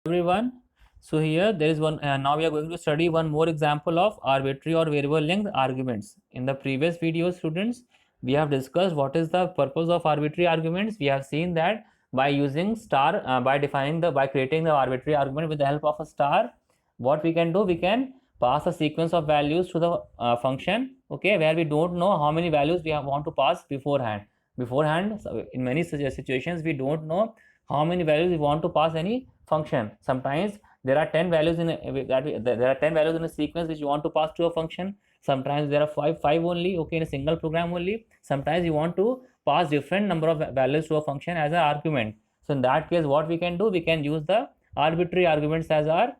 Everyone. So here there is one. Now we are going to study one more example of arbitrary or variable length arguments. In the previous video, students, we have discussed what is the purpose of arbitrary arguments. We have seen that by using star, by creating the arbitrary argument with the help of a star, what we can do, we can pass a sequence of values to the function. Okay, where we don't know how many values we want to pass beforehand. So in many such situations, we don't know how many values we want to pass any function. Sometimes there are 10 values in a sequence which you want to pass to a function. Sometimes there are five only, okay, in a single program only. Sometimes you want to pass different number of values to a function as an argument. So in that case, what we can do, we can use the arbitrary arguments as our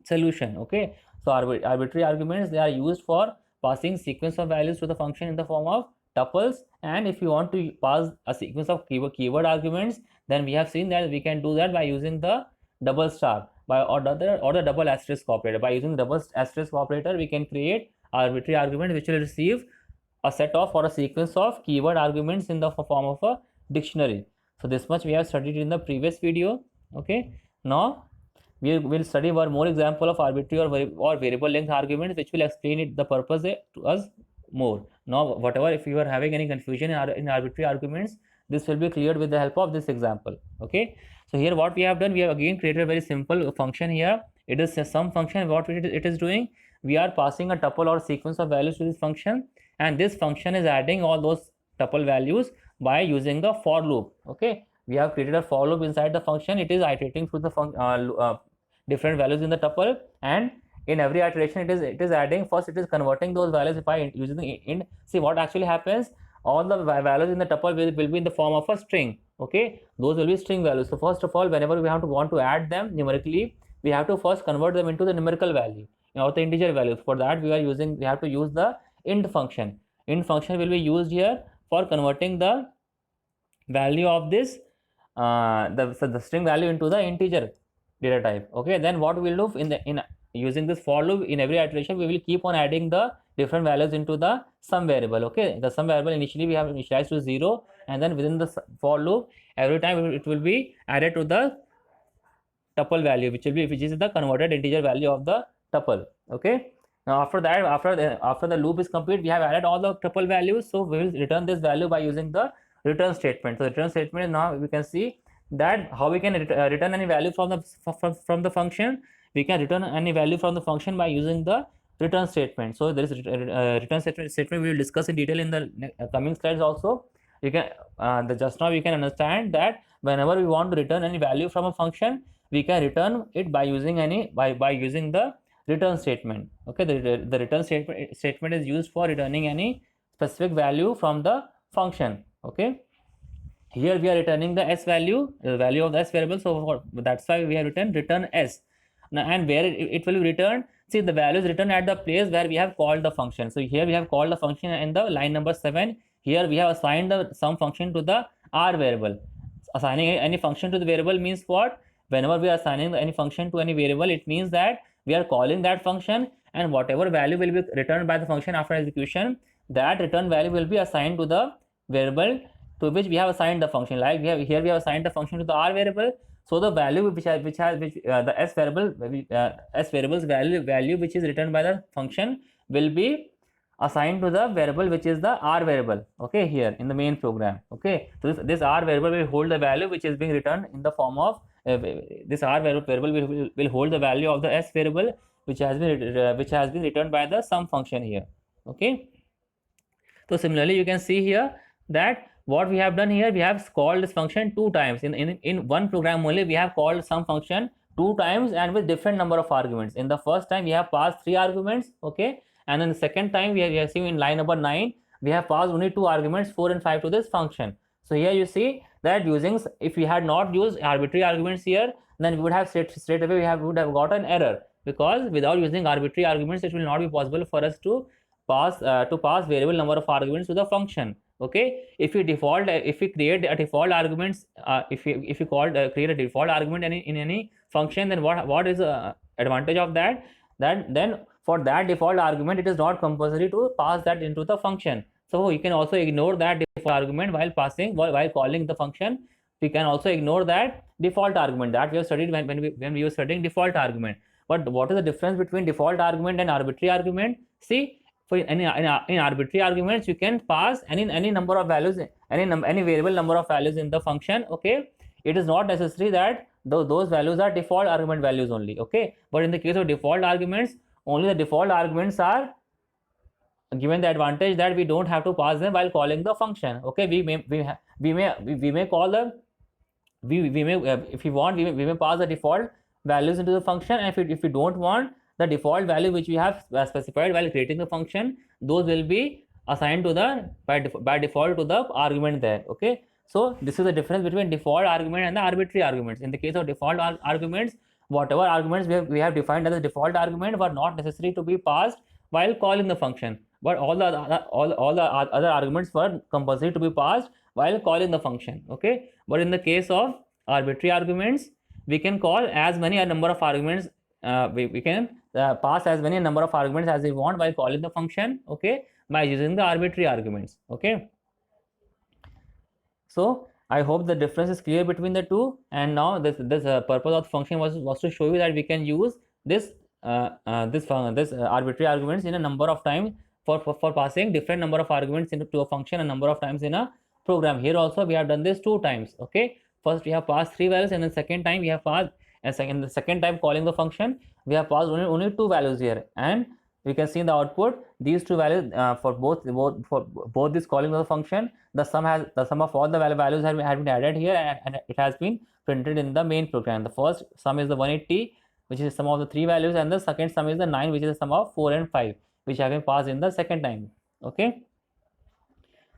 solution. Okay, so arbitrary arguments, they are used for passing sequence of values to the function in the form of tuples. And if you want to pass a sequence of keyword arguments, then we have seen that we can do that by using the double star or the double asterisk operator. By using the double asterisk operator, we can create arbitrary argument which will receive a set of or a sequence of keyword arguments in the form of a dictionary. So this much we have studied in the previous video. Okay, now we will study one more example of arbitrary or variable length arguments which will explain it the purpose to us more. Now whatever, if you are having any confusion in arbitrary arguments, this will be cleared with the help of this example. Okay, so here what we have done, we have again created a very simple function here. It is a sum function. What it is doing, we are passing a tuple or sequence of values to this function, and this function is adding all those tuple values by using a for loop. Okay, we have created a for loop inside the function. It is iterating through the different values in the tuple, and in every iteration it is adding. First it is converting those values by using the int. See what actually happens, all the values in the tuple will be in the form of a string. Okay, those will be string values. So first of all, whenever we want to add them numerically, we have to first convert them into the numerical value or the integer value. For that we have to use the int function. Int function will be used here for converting the value of this the string value into the integer data type. Okay, then what we'll do in using this for loop, in every iteration we will keep on adding the different values into the sum variable. Okay, the sum variable initially we have initialized to 0, and then within the for loop every time it will be added to the tuple value which is the converted integer value of the tuple. Okay, now after that, after the loop is complete, we have added all the tuple values, so we will return this value by using the return statement. So return statement, now we can see that how we can return any value from the function. We can return any value from the function by using the return statement. So there is return statement we will discuss in detail in the coming slides also. You can just now you can understand that whenever we want to return any value from a function, we can return it by using by using the return statement. Okay, the return statement is used for returning any specific value from the function. Okay, here we are returning the s value, the value of the s variable, so that's why we have written return s. Now, and where it will be returned, see the value is written at the place where we have called the function. So here we have called the function in the line number 7. Here we have assigned the sum function to the r variable. Assigning any function to the variable means what? Whenever we are assigning any function to any variable, it means that we are calling that function, and whatever value will be returned by the function after execution, that return value will be assigned to the variable to which we have assigned the function. Like we have assigned the function to the r variable, so the value the s variable's value which is returned by the function will be assigned to the variable which is the r variable. Okay, here in the main program. Okay, so this r variable will hold the value which is being returned in the form of this r variable will hold the value of the s variable which has been returned by the sum function here. Okay, so similarly you can see here that what we have done here, we have called this function 2 times in one program only. We have called some function 2 times and with different number of arguments. In the first time we have passed 3 arguments. Okay, and then the second time we have seen in line number 9 we have passed only 2 arguments, 4 and 5, to this function. So here you see that if we had not used arbitrary arguments here, then we would have straight away we would have got an error, because without using arbitrary arguments it will not be possible for us to pass variable number of arguments to the function. Okay, if we create a default arguments, if we create a default argument in any function, then what is the advantage of that? Then for that default argument it is not compulsory to pass that into the function. So you can also ignore that default argument while calling the function we can also ignore that default argument that we have studied when we were studying default argument. But what is the difference between default argument and arbitrary argument? See, for in arbitrary arguments, you can pass any number of values, any variable number of values in the function. Okay, it is not necessary that those values are default argument values only. Okay, but in the case of default arguments, only the default arguments are given the advantage that we don't have to pass them while calling the function. Okay, we may call the we may if we want we may pass the default values into the function, and if we don't want the default value which we have specified while creating the function, those will be assigned to the by default to the argument there. Okay, so this is the difference between default argument and the arbitrary arguments. In the case of default arguments, whatever arguments we have defined as a default argument were not necessary to be passed while calling the function, but all the other arguments were compulsory to be passed while calling the function. Okay, but in the case of arbitrary arguments, we can call as many a number of arguments, we can pass as many number of arguments as we want while calling the function. Okay, by using the arbitrary arguments. Okay, so I hope the difference is clear between the two. And now this purpose of the function was to show you that we can use this arbitrary arguments in a number of times for passing different number of arguments into a function a number of times in a program. Here also we have done this 2 times. Okay, first we have passed 3 values, and then second time we have passed, and the second time calling the function we have passed only 2 values here, and we can see in the output these 2 values for both this calling of the function, the sum of all the values have been added here, and it has been printed in the main program. The first sum is the 180, which is the sum of the 3 values, and the second sum is the 9, which is the sum of 4 and 5, which have been passed in the second time. Okay,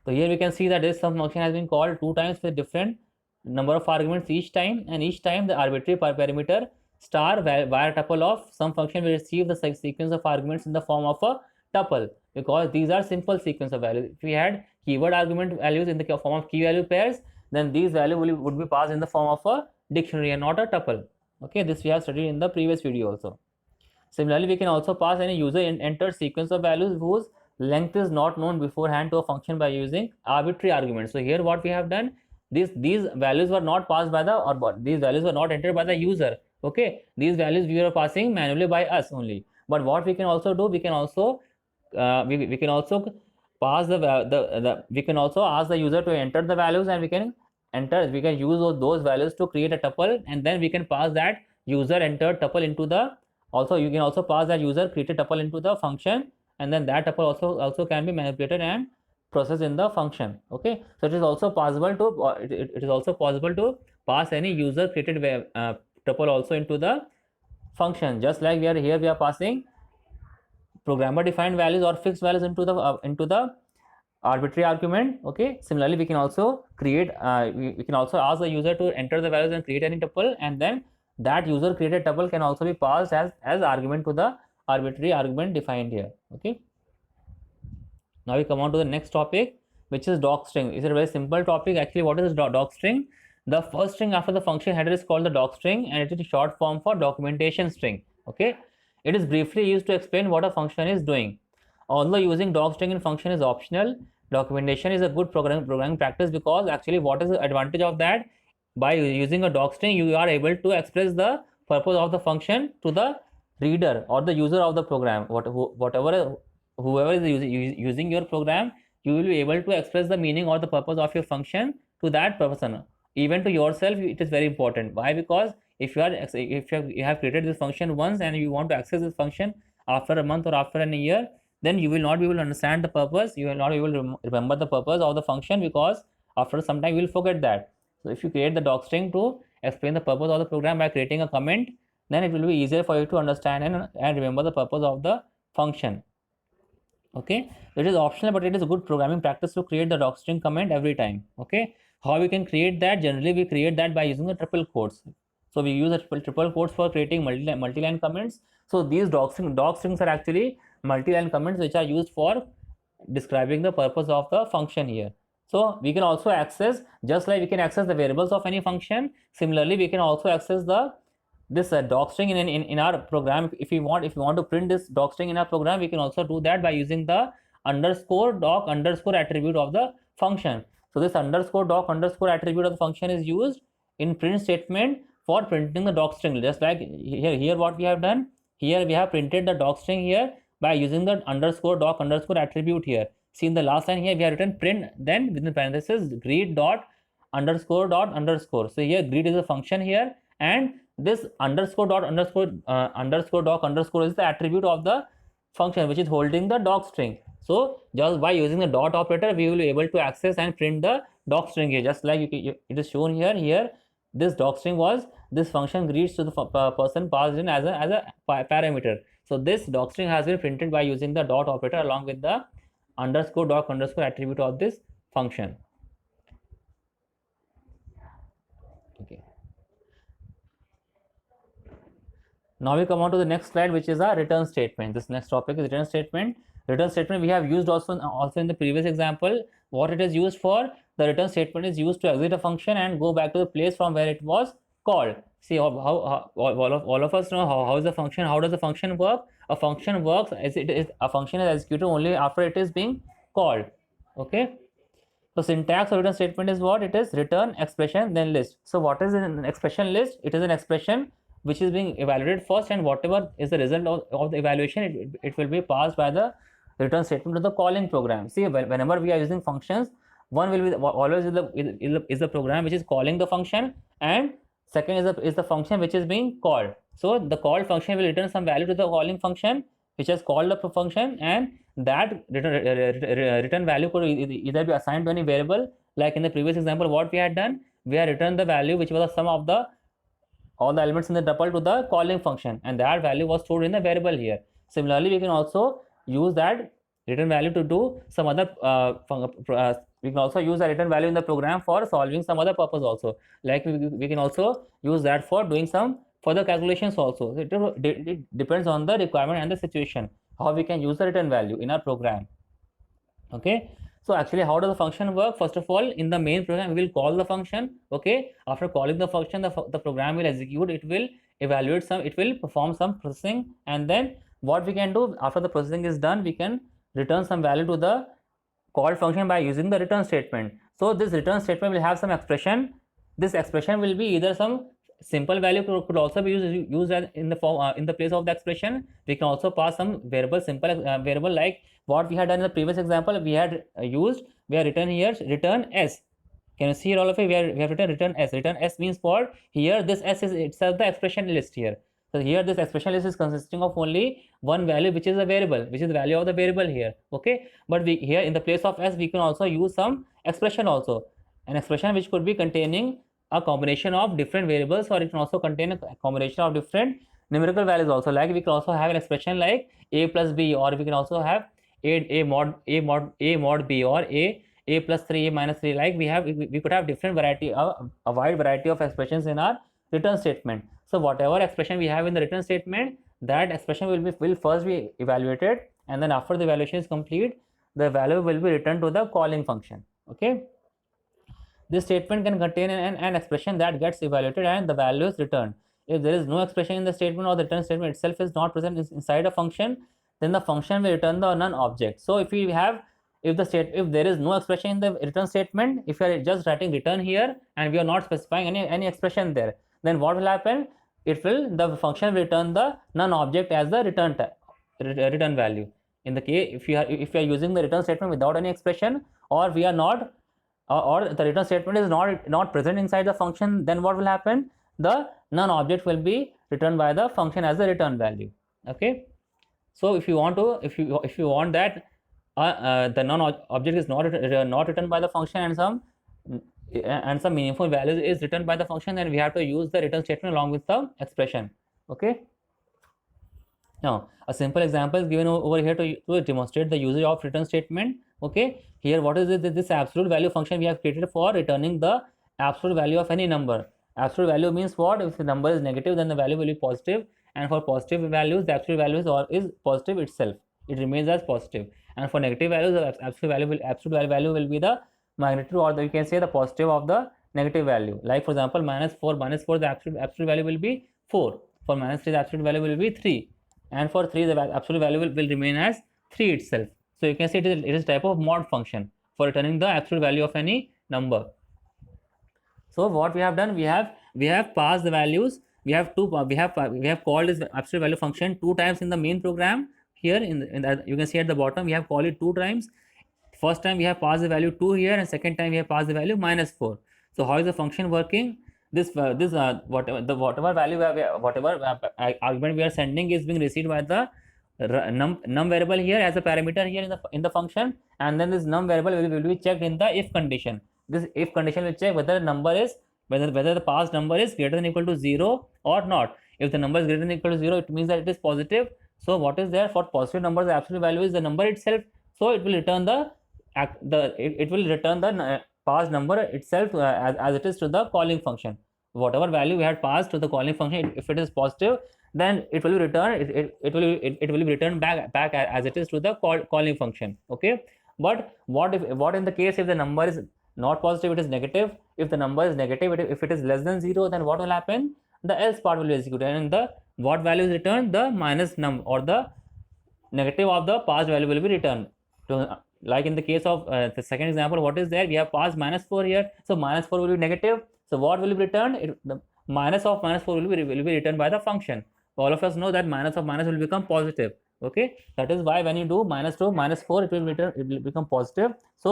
so here we can see that this sum function has been called 2 times with different number of arguments each time, and each time the arbitrary parameter star wire tuple of some function will receive the sequence of arguments in the form of a tuple, because these are simple sequence of values. If we had keyword argument values in the form of key value pairs, then these values would be passed in the form of a dictionary and not a tuple. Okay, this we have studied in the previous video also. Similarly, we can also pass any user entered sequence of values whose length is not known beforehand to a function by using arbitrary arguments. So here what we have done, these values were not passed by these values were not entered by the user. Okay, these values we are passing manually by us only. But what we can also do, we can also we can also pass we can also ask the user to enter the values, and we can use those values to create a tuple, and then we can pass that user entered tuple into the, also you can also pass that user created tuple into the function, and then that tuple also can be manipulated and processed in the function. Okay, so it is also possible to pass any user created tuple also into the function, just like we are passing programmer defined values or fixed values into the arbitrary argument. Okay, similarly we can also create we can also ask the user to enter the values and create any tuple, and then that user created tuple can also be passed as argument to the arbitrary argument defined here. Okay, now we come on to the next topic, which is docstring. It's a very simple topic. Actually, what is docstring? The first string after the function header is called the docstring, and it is short form for documentation string. Okay, it is briefly used to explain what a function is doing. Although using docstring in function is optional, documentation is a good programming practice, because actually what is the advantage of that? By using a docstring, you are able to express the purpose of the function to the reader or the user of the program. Whoever is using your program, you will be able to express the meaning or the purpose of your function to that person. Even to yourself, it is very important. Why? Because if you have created this function once and you want to access this function after a month or after a year, then you will not be able to understand the purpose. You will not be able to remember the purpose of the function, because after some time you will forget that. So if you create the docstring to explain the purpose of the program by creating a comment, then it will be easier for you to understand and remember the purpose of the function. Okay, it is optional, but it is a good programming practice to create the docstring comment every time. Okay, how we can create that? Generally we create that by using the triple quotes. So we use the triple quotes for creating multi-line comments. So these docstrings are actually multi-line comments which are used for describing the purpose of the function here. So we can also access, just like we can access the variables of any function, similarly we can also access this docstring in our program. If you want to print this docstring in our program, we can also do that by using the _doc_ attribute of the function. So this underscore doc underscore attribute of the function is used in print statement for printing the doc string. Just like here what we have done, here we have printed the doc string here by using the underscore doc underscore attribute here. See, in the last line here we have written print, then within parenthesis greet dot underscore. So here greet is a function here, and this underscore dot underscore doc underscore is the attribute of the function which is holding the doc string. So just by using the dot operator, we will be able to access and print the doc string here. Just like it is shown here. Here, this doc string was this function greets to the person passed in as a parameter. So this doc string has been printed by using the dot operator along with the underscore doc underscore attribute of this function. Okay. Now we come on to the next slide, which is our return statement. This next topic is return statement. Return statement we have used also in the previous example. What it is used for? The return statement is used to exit a function and go back to the place from where it was called. See how all of us know how is the function? How does the function work? A function works as it is a function is executed only after it is being called. Okay. So syntax of return statement is what? It is return expression then list. So what is an expression list? It is an expression which is being evaluated first, and whatever is the result of the evaluation, it will be passed by the return statement to the calling program. See, whenever we are using functions, one will be always is the program which is calling the function, and second is the function which is being called. So the called function will return some value to the calling function which has called the function, and that return value could either be assigned to any variable. Like in the previous example, what we had done, we had returned the value which was the sum of all the elements in the tuple to the calling function, and that value was stored in the variable here. Similarly, we can also use that return value to do some other we can also use the return value in the program for solving some other purpose also. Like we can also use that for doing some further calculations also. It depends on the requirement and the situation how we can use the return value in our program. Okay. So actually, how does the function work? First of all, in the main program, we will call the function. Okay. After calling the function, the program will execute. It will evaluate some. It will perform some processing, and then what we can do after the processing is done, we can return some value to the called function by using the return statement. So this return statement will have some expression. This expression will be either some simple value could also be used in the form in the place of the expression. We can also pass some variable, simple variable, like what we had done in the previous example. We had we have written here return s. Can you see here all of it? We have written return s. Return s means what? Here this s is itself the expression list here. So here this expression list is consisting of only one value, which is a variable, which is the value of the variable here. Okay, but we here in the place of s, we can also use some expression also, an expression which could be containing a combination of different variables, or it can also contain a combination of different numerical values also. Like we can also have an expression like a plus b, or we can also have a mod b, or a plus 3, a minus 3. Like we could have different variety, a wide variety of expressions in our return statement. So whatever expression we have in the return statement, that expression will first be evaluated, and then after the evaluation is complete, the value will be returned to the calling function. Okay. This statement can contain an expression that gets evaluated and the value is returned. If there is no expression in the statement, or the return statement itself is not present inside a function, then the function will return the none object. So if there is no expression in the return statement, if you are just writing return here and we are not specifying any expression there, then what will happen? The function will return the none object as the return value. In the case if you are using the return statement without any expression, or we are not, or the return statement is not present inside the function, then what will happen? The none object will be returned by the function as the return value. Okay. So if you want that the none object is not returned by the function, and some meaningful value is returned by the function, then we have to use the return statement along with the expression. Okay. Now a simple example is given over here to demonstrate the usage of return statement. Okay, here what is this absolute value function we have created for returning the absolute value of any number. Absolute value means what? If the number is negative, then the value will be positive, and for positive values, the absolute value is positive itself. It remains as positive, and for negative values, the absolute value will be the magnitude, or you can say the positive of the negative value. Like for example, -4, the absolute value will be 4. For -3, the absolute value will be 3, and for 3, the absolute value will remain as 3 itself. So you can say it is a type of mod function for returning the absolute value of any number. So what we have done, we have passed the values. We have called this absolute value function 2 times in the main program. Here in the, you can see at the bottom we have called it 2 times. First time we have passed the value 2 here, and second time we have passed the value -4. So how is the function working? Whatever value argument we are sending is being received by the num variable here as a parameter here in the function, and then this num variable will be checked in the if condition. This if condition will check whether the passed number is greater than or equal to 0 or not. If the number is greater than or equal to 0, it means that it is positive. So what is there for positive numbers? The absolute value is the number itself. So it will return the passed number itself as it is to the calling function. Whatever value we had passed to the calling function, if it is positive, then it will be returned. It will be returned back as it is to the calling function. Okay. But what in the case if the number is not positive, it is negative? If the number is negative, if it is less than 0, then what will happen? The else part will be executed, and the what value is returned? The minus num or the negative of the passed value will be returned. So, like in the case of the second example, what is there? We have passed -4 here, so -4 will be negative. So what will be returned? The minus of -4 will be returned by the function. All of us know that minus of minus will become positive. Okay, that is why when you do -2 -4, it will become positive. So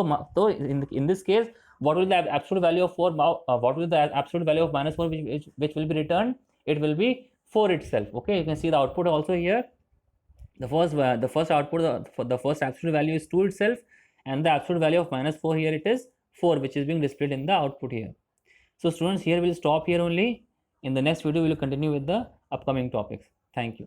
in this case, what will the absolute value of 4? What will the absolute value of -4 which will be returned? It will be 4 itself. Okay, you can see the output also here. The first output for the first absolute value is 2 itself, and the absolute value of -4 here it is 4, which is being displayed in the output here. So students, here we'll stop here only. In the next video we will continue with the upcoming topics. Thank you.